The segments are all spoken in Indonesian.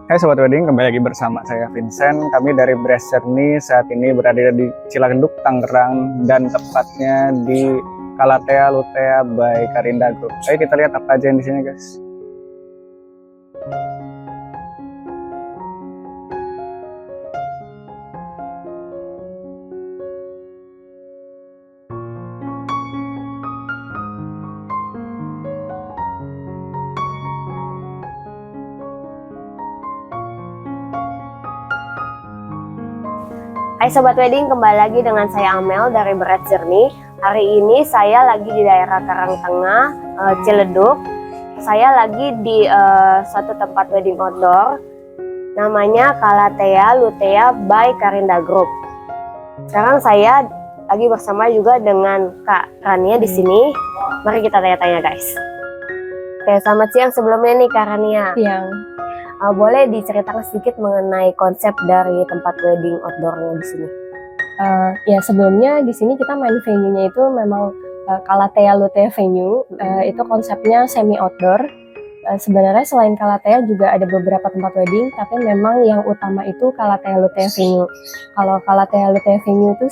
Hai Sobat Wedding, kembali lagi bersama saya Vincent. Kami dari Brass Journey saat ini berada di Cilangenduk, Tangerang, dan tepatnya di Kalatea Lutea by Karinda Group. Ayo kita lihat apa aja yang di sini, guys. Hai Sobat Wedding, kembali lagi dengan saya Amel dari Brass Journey. Hari ini saya lagi di daerah Karangtengah, Ciledug. Saya lagi di suatu tempat wedding outdoor, namanya Kalatea Lutea by Karinda Group. Sekarang saya lagi bersama juga dengan Kak Rania di sini. Mari kita tanya-tanya, guys. Oke, selamat siang sebelumnya nih Kak Rania. Siang. Boleh diceritakan sedikit mengenai konsep dari tempat wedding outdoornya di sini? Ya sebelumnya di sini kita main venue-nya itu memang Kalatea Lutea venue. Itu konsepnya semi outdoor. Sebenarnya selain Kalatea juga ada beberapa tempat wedding, tapi memang yang utama itu Kalatea Lutea venue. Kalau Kalatea Lutea venue itu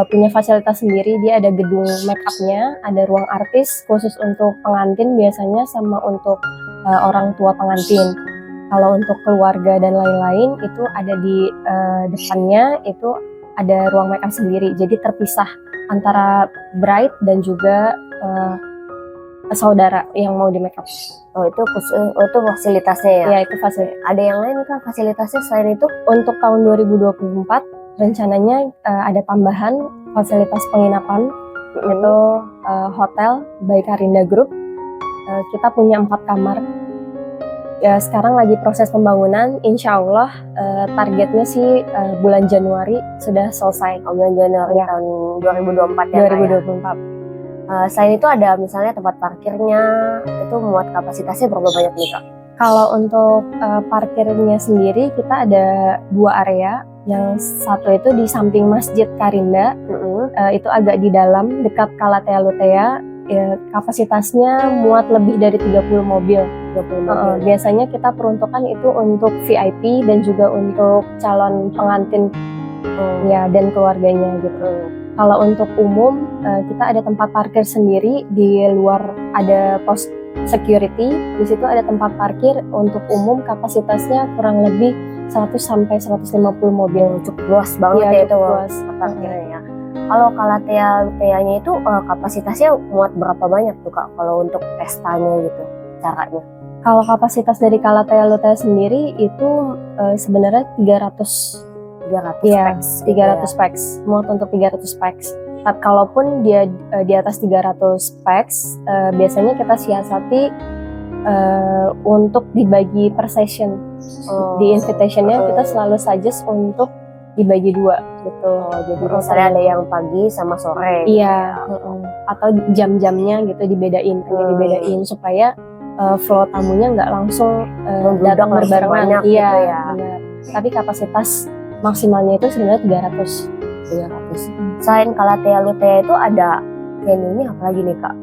punya fasilitas sendiri, dia ada gedung make up-nya, ada ruang artis khusus untuk pengantin biasanya sama untuk orang tua pengantin. Kalau untuk keluarga dan lain-lain itu ada di depannya, itu ada ruang make up sendiri, jadi terpisah antara bride dan juga saudara yang mau di make up. Oh itu fasilitasnya ya? Ya itu fasilitas. Ada yang lain kan fasilitasnya selain itu? Untuk tahun 2024 rencananya ada tambahan fasilitas penginapan, itu hotel by Karinda Group. Kita punya 4 kamar. Ya sekarang lagi proses pembangunan, insya Allah targetnya sih bulan Januari sudah selesai. Bulan Januari ya. Tahun 2024 ya? 2024. Selain itu ada misalnya tempat parkirnya, itu muat kapasitasnya berapa banyak nih Kak? Kalau untuk parkirnya sendiri kita ada 2 area. Yang satu itu di samping Masjid Karinda, itu agak di dalam dekat Kalatea Lutea. Ya, kapasitasnya muat lebih dari 30 mobil. Biasanya kita peruntukan itu untuk VIP dan juga untuk calon pengantin ya dan keluarganya gitu. Kalau untuk umum kita ada tempat parkir sendiri, di luar ada pos security. Di situ ada tempat parkir untuk umum, kapasitasnya kurang lebih 100 sampai 150 mobil. Cukup luas banget ya itu luas parkirnya. Kalau Kalatea Luteanya itu kapasitasnya muat berapa banyak tuh Kak kalau untuk pestanya gitu caranya? Kalau kapasitas dari Kalatea Lutea sendiri itu sebenarnya 300 ya, pax. 300 pax, muat untuk 300 pax. Tapi kalaupun dia di atas 300 pax, biasanya kita siasati untuk dibagi per session. Di invitationnya kita selalu suggest untuk dibagi 2 gitu. Jadi misalnya ada yang pagi sama sore. Iya. Atau jam-jamnya gitu dibedain, supaya flow tamunya nggak langsung datang berbarengan. Iya. Gitu ya. Benar. Tapi kapasitas maksimalnya itu sebenarnya 300. Selain Kalatea Lutea itu ada venue-nya apa lagi nih Kak?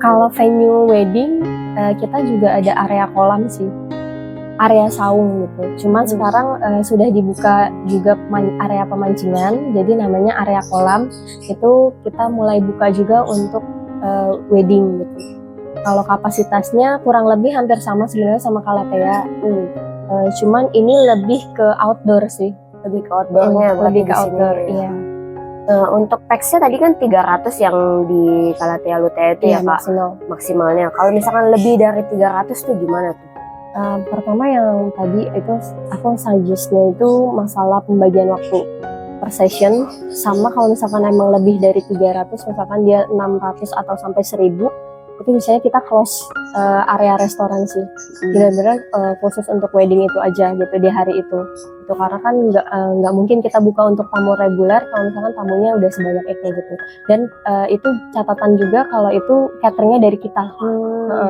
Kalau venue wedding kita juga ada area kolam sih, area saung gitu. Cuman sekarang sudah dibuka juga area pemancingan, jadi namanya area kolam. Itu kita mulai buka juga untuk wedding gitu. Kalau kapasitasnya kurang lebih hampir sama sebenarnya sama Kalatea. Cuman ini lebih ke outdoor sih. Lebih ke outdoornya, lebih ke outdoor, iya. Untuk pax-nya tadi kan 300 yang di Kalatea Lutea itu ya Kak? Maksimalnya. Kalau misalkan lebih dari 300 tuh gimana tuh? Pertama yang tadi itu aku suggest-nya itu masalah pembagian waktu per session. Sama kalau misalkan emang lebih dari 300, misalkan dia 600 atau sampai 1000, itu misalnya kita close area restoran sih. Benar-benar khusus untuk wedding itu aja gitu di hari itu. Itu karena kan nggak mungkin kita buka untuk tamu reguler kalau misalkan tamunya udah sebanyak itu gitu. Dan itu catatan juga kalau itu cateringnya dari kita.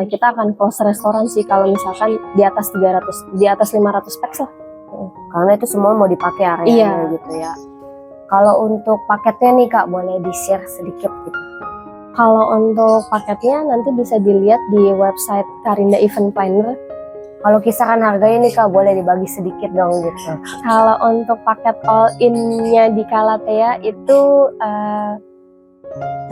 Kita akan close restoran sih kalau misalkan di atas 300, di atas 500 pax lah. Karena itu semua mau dipakai areanya gitu ya. Kalau untuk paketnya nih Kak, boleh di-share sedikit gitu? Kalau untuk paketnya nanti bisa dilihat di website Karinda Event Planner. Kalau kisaran harganya nih Kak, boleh dibagi sedikit dong gitu. Kalau untuk paket all in-nya di Calathea itu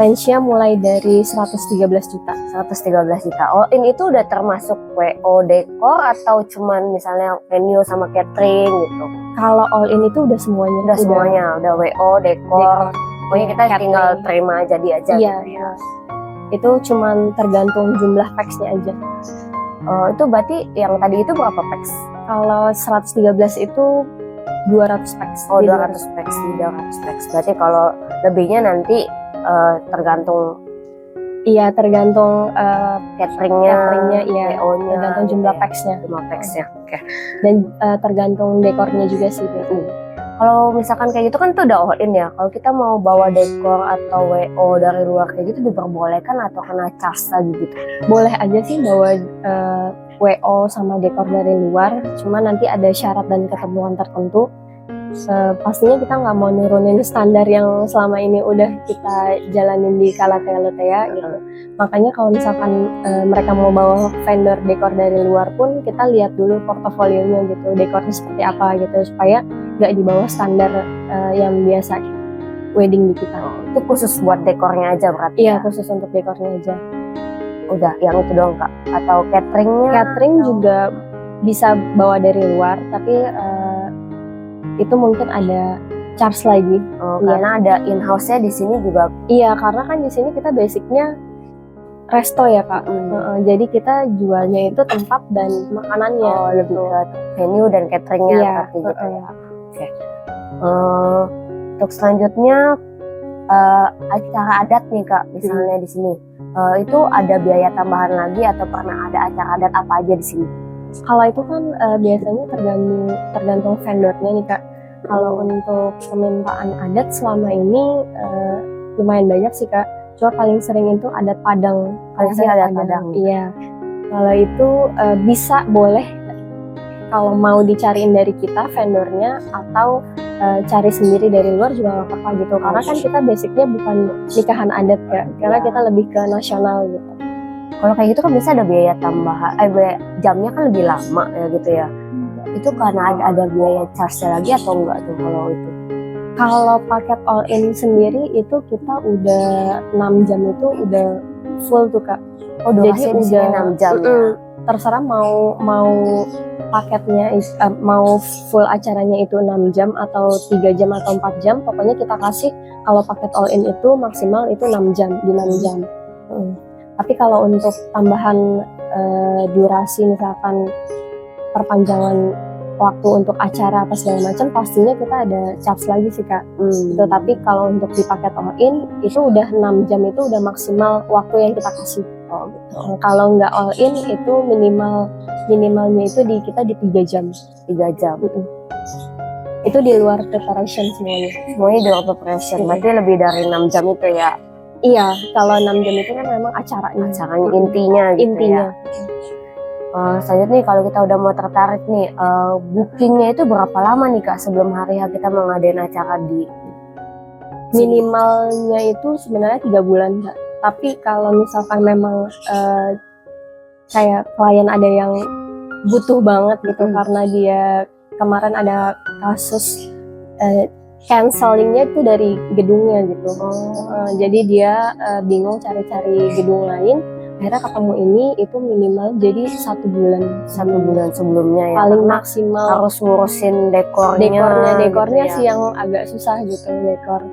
range-nya mulai dari 113 juta. 113 juta. All in itu udah termasuk WO dekor atau cuman misalnya venue sama catering gitu? Kalau all in itu udah semuanya. Udah semuanya, udah WO, dekor. Pokoknya kita catering. tinggal terima jadi aja Iya, gitu ya. itu cuman tergantung jumlah packsnya aja. Itu berarti yang tadi itu berapa packs? Kalau 113 itu 200 packs. Oh, Jadi 200 packs, 200 packs. Berarti kalau lebihnya nanti tergantung Iya, tergantung cateringnya, iya, WO-nya, tergantung gitu jumlah ya. packsnya Jumlah packsnya. Oke. dan tergantung dekornya juga sih. Kalau misalkan kayak gitu kan itu udah all in ya. Kalau kita mau bawa dekor atau WO dari luar kayak gitu diperbolehkan atau kena charge lagi gitu? Boleh aja sih bawa WO sama dekor dari luar, cuma nanti ada syarat dan ketentuan tertentu. Pastinya kita nggak mau nurunin standar yang selama ini udah kita jalanin di Calathea Lutea gitu. Makanya kalau misalkan mereka mau bawa vendor dekor dari luar pun kita lihat dulu portofolionya gitu, dekornya seperti apa gitu, supaya nggak di bawah standar yang biasa wedding di kita. Itu khusus buat dekornya aja berarti? Iya, ya? khusus untuk dekornya aja. Udah, yang itu doang Kak? Atau cateringnya? Catering juga bisa bawa dari luar, tapi itu mungkin ada charge lagi. Karena ada in-house-nya di sini juga. Iya, karena kan di sini kita basicnya resto ya Kak. Jadi kita jualnya itu tempat dan makanannya. Oh, lebih ke venue dan cateringnya Iya, berarti gitu ya. Oke. Untuk selanjutnya acara adat nih Kak, misalnya di sini. Itu ada biaya tambahan lagi atau pernah ada acara adat apa aja di sini? Kalau itu kan biasanya tergantung vendornya nih Kak. Kalau untuk permintaan adat selama ini lumayan banyak sih Kak. Cuma paling sering itu adat Padang. Paling sering adat Padang. Iya. Kalau itu bisa boleh kalau mau dicariin dari kita vendornya atau cari sendiri dari luar juga nggak apa-apa gitu. Karena kan kita basicnya bukan nikahan adat ya. Karena kita lebih ke nasional gitu. Kalau kayak gitu kan bisa ada biaya tambahan, biaya jamnya kan lebih lama ya gitu ya. Itu karena ada biaya charge lagi atau enggak tuh kalau itu? Kalau paket all in sendiri itu kita udah 6 jam itu udah full tuh Kak. Oh, durasi di sini 6 jam ya. Terserah mau paketnya mau full acaranya itu 6 jam atau 3 jam atau 4 jam, pokoknya kita kasih kalau paket all in itu maksimal itu 6 jam, di 6 jam. Tapi kalau untuk tambahan durasi misalkan perpanjangan waktu untuk acara apa segala macam, pastinya kita ada charge lagi sih Kak. Gitu. Tapi kalau untuk di paket all in itu udah 6 jam itu udah maksimal waktu yang kita kasih. Kalau nggak all in itu minimalnya itu kita di 3 jam. 3 jam. Itu di luar preparation semuanya. Semuanya di luar preparation. Berarti lebih dari 6 jam itu ya. Iya, kalau 6 jam itu kan memang acaranya intinya gitu intinya. Ya. Selanjutnya nih kalau kita udah mau tertarik nih, bookingnya itu berapa lama nih Kak sebelum hari H kita mengadain acara di minimalnya itu sebenarnya 3 bulan Kak. Tapi kalau misalkan memang kayak klien ada yang butuh banget gitu karena dia kemarin ada kasus cancellingnya itu dari gedungnya gitu. Jadi dia bingung cari-cari gedung lain, akhirnya ketemu ini itu minimal jadi 1 bulan. 1 bulan sebelumnya ya. Paling Karena maksimal harus ngurusin dekornya dekornya gitu ya. sih yang agak susah gitu dekor.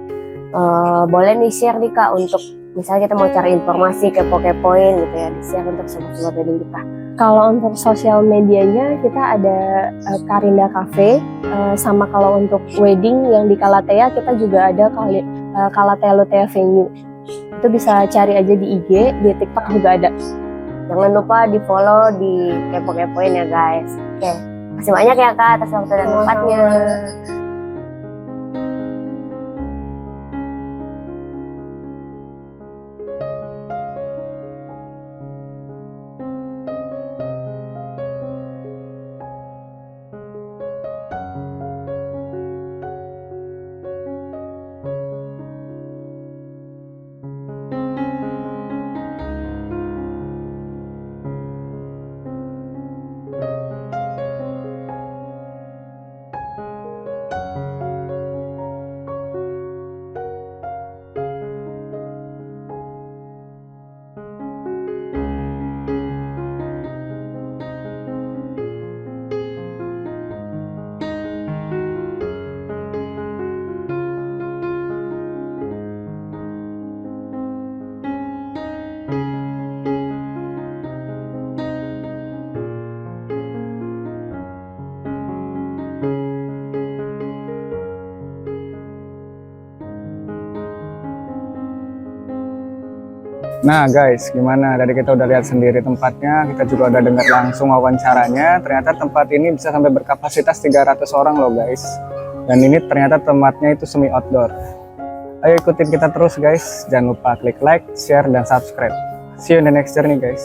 Boleh nih share nih Kak untuk misalnya kita mau cari informasi kepo-kepoin gitu ya, di share untuk sobat-sobat wedding kita. Kalau untuk sosial medianya kita ada Karinda Cafe, sama kalau untuk wedding yang di Calathea kita juga ada Calathea Lutea Venue. Itu bisa cari aja di IG, di TikTok juga ada. Jangan lupa di follow, di kepo-kepoin ya guys. Oke, masih banyak ya Kak atas waktu dan tempatnya. Nah guys, gimana? Tadi kita udah lihat sendiri tempatnya, kita juga udah dengar langsung wawancaranya. Ternyata tempat ini bisa sampai berkapasitas 300 orang loh guys. Dan ini ternyata tempatnya itu semi outdoor. Ayo ikutin kita terus guys. Jangan lupa klik like, share, dan subscribe. See you in the next journey guys.